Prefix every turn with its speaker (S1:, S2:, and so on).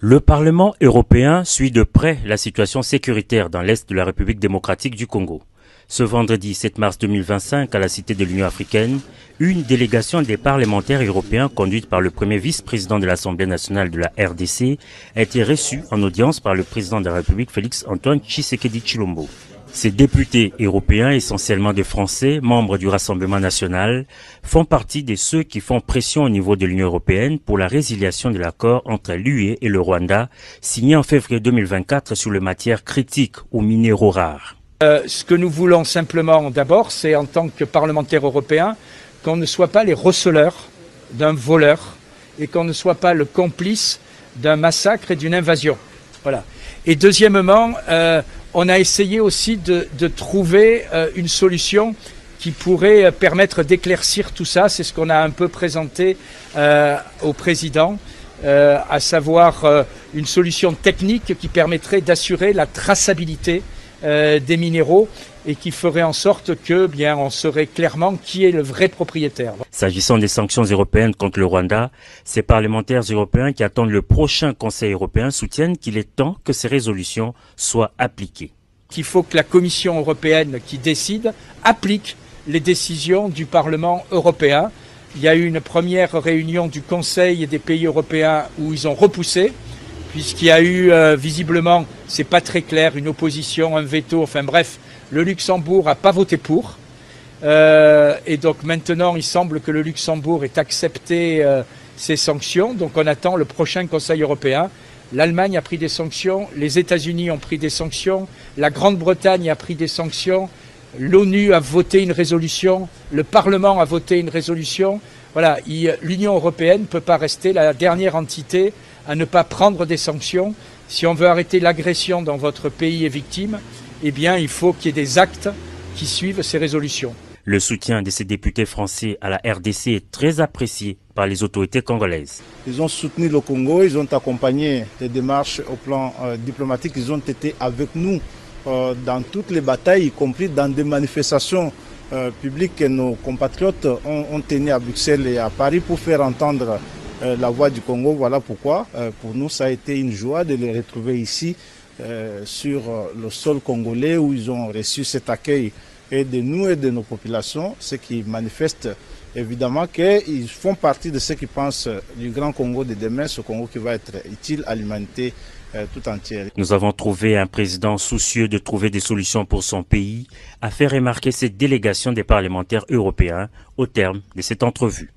S1: Le Parlement européen suit de près la situation sécuritaire dans l'Est de la République démocratique du Congo. Ce vendredi 7 mars 2025, à la Cité de l'Union africaine, une délégation des parlementaires européens conduite par le premier vice-président de l'Assemblée nationale de la RDC a été reçue en audience par le président de la République Félix-Antoine Tshisekedi Tshilombo. Ces députés européens, essentiellement des Français, membres du Rassemblement national, font partie de ceux qui font pression au niveau de l'Union européenne pour la résiliation de l'accord entre l'UE et le Rwanda, signé en février 2024 sur les matières critiques ou minéraux rares.
S2: Ce que nous voulons simplement d'abord, c'est en tant que parlementaires européens, qu'on ne soit pas les receleurs d'un voleur et qu'on ne soit pas le complice d'un massacre et d'une invasion. Voilà. Et deuxièmement, on a essayé aussi de trouver une solution qui pourrait permettre d'éclaircir tout ça. C'est ce qu'on a un peu présenté au président, à savoir une solution technique qui permettrait d'assurer la traçabilité des minéraux et qui ferait en sorte que, bien, on saurait clairement qui est le vrai propriétaire.
S1: S'agissant des sanctions européennes contre le Rwanda, ces parlementaires européens qui attendent le prochain Conseil européen soutiennent qu'il est temps que ces résolutions soient appliquées.
S2: Qu'il faut que la Commission européenne qui décide applique les décisions du Parlement européen. Il y a eu une première réunion du Conseil des pays européens où ils ont repoussé, puisqu'il y a eu visiblement, c'est pas très clair, une opposition, un veto, enfin bref, le Luxembourg n'a pas voté pour. Et donc maintenant, il semble que le Luxembourg ait accepté ces sanctions. Donc on attend le prochain Conseil européen. L'Allemagne a pris des sanctions, les États-Unis ont pris des sanctions, la Grande-Bretagne a pris des sanctions, l'ONU a voté une résolution, le Parlement a voté une résolution. Voilà, l'Union européenne ne peut pas rester la dernière entité à ne pas prendre des sanctions. Si on veut arrêter l'agression dont votre pays est victime, eh bien, il faut qu'il y ait des actes qui suivent ces résolutions.
S1: Le soutien de ces députés français à la RDC est très apprécié par les autorités congolaises.
S3: Ils ont soutenu le Congo, ils ont accompagné les démarches au plan diplomatique, ils ont été avec nous dans toutes les batailles, y compris dans des manifestations publiques que nos compatriotes ont tenues à Bruxelles et à Paris pour faire entendre la voix du Congo. Voilà pourquoi pour nous ça a été une joie de les retrouver ici sur le sol congolais où ils ont reçu cet accueil et de nous et de nos populations, ce qui manifeste évidemment qu'ils font partie de ceux qui pensent du grand Congo de demain, ce Congo qui va être utile à l'humanité tout entière.
S1: Nous avons trouvé un président soucieux de trouver des solutions pour son pays, a fait remarquer cette délégation des parlementaires européens au terme de cette entrevue.